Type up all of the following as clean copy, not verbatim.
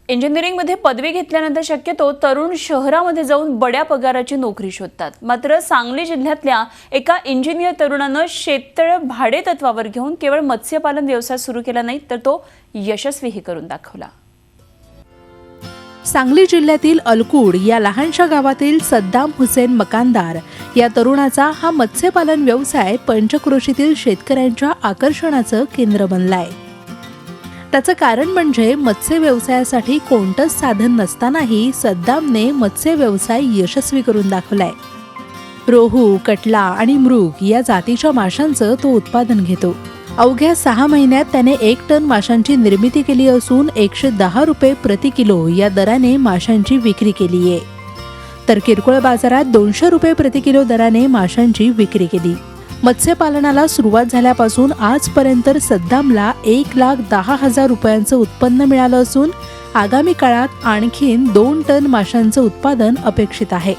इंजिनिअरिंगमध्ये पदवी घेतल्यानंतर शक्यतो तरुण शहरामध्ये जाऊन बड्या पगाराची नोकरी शोधतात। मात्र सांगली जिल्ह्यातल्या एका इंजिनियर तरुणानं शेततळ भाडेतत्वावर घेऊन केवळ मत्स्यपालन व्यवसाय सुरू केला नाही तर तो यशस्वीही करून दाखवला। सांगली जिल्ह्यातील अलकुड या लहानशा गावातील सद्दाम हुसेन मकानदार या तरुणाचा हा मत्स्यपालन व्यवसाय पंचक्रोशीतील शेतकऱ्यांच्या आकर्षणाचं केंद्र बनलाय। त्याचं कारण म्हणजे मत्स्य व्यवसायासाठी कोणतंच साधन नसतानाही सद्दामने मत्स्य व्यवसाय यशस्वी करून दाखवलाय। रोहू, कटला आणि मृग या जातीच्या माशांचं तो उत्पादन घेतो। अवघ्या 6 महिन्यात त्याने 1 टन माशांची निर्मिती केली असून 110 रुपये प्रति किलो या दराने माशांची विक्री केली आहे, तर किरकोळ बाजारात 200 रुपये प्रति किलो दराने माशांची विक्री केली। मत्स्यपालनाला सुरुवात झाल्यापासून आजपर्यंत सद्दामला 1,10,000 रुपयांचं उत्पन्न मिळालं असून आगामी काळात आणखीन 2 टन माशांचं उत्पादन अपेक्षित आहे।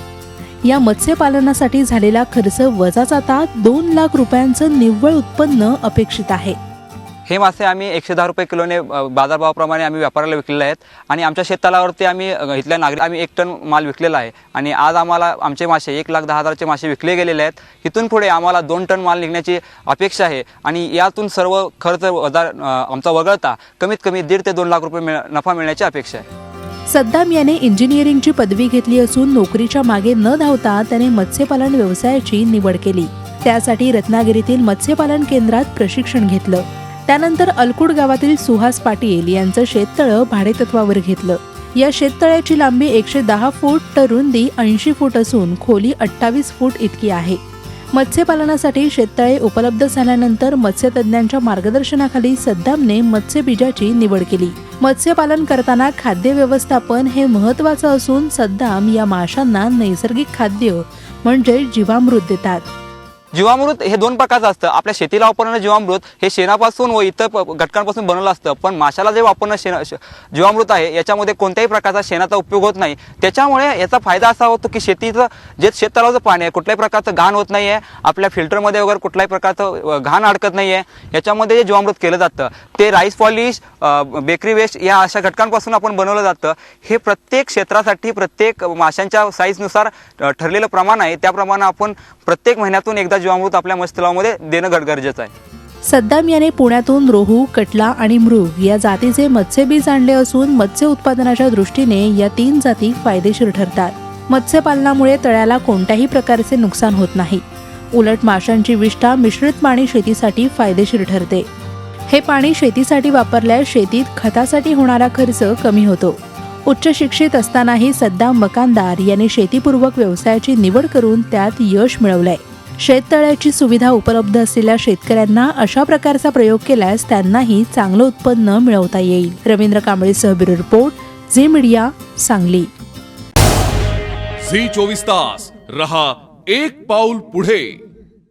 या मत्स्यपालनासाठी झालेला खर्च वजा जाता 2 लाख रुपयांचं निव्वळ उत्पन्न अपेक्षित आहे। हे मासे आम्ही 110 रुपये किलोने बाजारभावाप्रमाणे आम्ही व्यापाऱ्याला विकलेले आहेत आणि आमच्या शेततळावरती आम्ही इथल्या नागरिक आम्ही 1 टन माल विकलेला आहे आणि आज आम्हाला आमचे मासे 1,10,000चे मासे विकले गेलेले आहेत। इथून पुढे आम्हाला 2 टन माल निघण्याची अपेक्षा आहे आणि यातून सर्व खर्च आमचा वगळता कमीत कमी 1.5 ते 2 लाख रुपये नफा मिळण्याची अपेक्षा आहे। सद्दाम याने इंजिनिअरिंगची पदवी घेतली असून नोकरीच्या मागे न धावता त्याने मत्स्यपालन व्यवसायाची निवड केली। त्यासाठी रत्नागिरीतील मत्स्यपालन केंद्रात प्रशिक्षण घेतलं। त्यानंतर अलकुड गावातील सुहास पाटील यांचं शेततळ भाडेतत्वावर घेतलं। या शेततळ्याची लांबी 110 फूट तर रुंदी 80 फूट असून खोली 28 फूट इतकी आहे। मत्स्यपालनासाठी शेततळे उपलब्ध झाल्यानंतर मत्स्यतज्ञांच्या मार्गदर्शनाखाली सद्दामने मत्स्यबीजाची निवड केली। मत्स्यपालन करताना खाद्य व्यवस्थापन हे महत्त्वाचं असून सद्दाम या माशांना नैसर्गिक खाद्य म्हणजे जीवामृत देतात। जीवामृत हे 2 प्रकारचं असतं। आपल्या शेतीला वापरणारं जीवामृत हे शेणापासून व इतर घटकांपासून बनवलं असतं, पण माशाला जे वापरणारं जीवामृत आहे याच्यामध्ये कोणत्याही प्रकारचा शेणाचा उपयोग होत नाही। त्याच्यामुळे याचा फायदा असा होतो की शेतीचं जे शेततळाचं पाणी आहे कुठल्याही प्रकारचं घाण होत नाही आहे, आपल्या फिल्टरमध्ये वगैरे कुठल्याही प्रकारचं घाण अडकत नाही आहे। याच्यामध्ये जे जीवामृत केलं जातं ते राईस पॉलिश, बेकरी वेस्ट या अशा घटकांपासून आपण बनवलं जातं। हे प्रत्येक क्षेत्रासाठी प्रत्येक माशांच्या साईजनुसार ठरलेलं प्रमाण आहे, त्याप्रमाणे आपण प्रत्येक महिन्यातून एकदा जीवामृत आपल्या मत्स्यतलावामध्ये देणं गरजेचं आहे। सद्दाम याने पुण्यातून रोहू, कटला आणि मृग या जातीचे मत्स्यबीज आणले असून मत्स्य उत्पादनाच्या दृष्टीने या 3 जाती फायदेशीर ठरतात। मत्स्यपालनामुळे तळ्याला कोणत्याही प्रकारचे नुकसान होत नाही, उलट माशांची विष्ठा मिश्रित पाणी शेतीसाठी फायदेशीर ठरते। हे पाणी शेतीसाठी वापरल्यास शेतीत खतासाठी होणारा खर्च कमी होतो। उच्च शिक्षित असतानाही सद्दाम मकानदार यांनी शेतीपूर्वक व्यवसायाची निवड करून त्यात यश मिळवलंय। शेततळ्याची सुविधा उपलब्ध असलेल्या शेतकऱ्यांना अशा प्रकारचा प्रयोग केल्यास त्यांनाही चांगलं उत्पन्न मिळवता येईल। रवींद्र कांबळेसह ब्युरो रिपोर्ट, झी मीडिया, सांगली। झी 24 तास रहा एक पाऊल पुढे।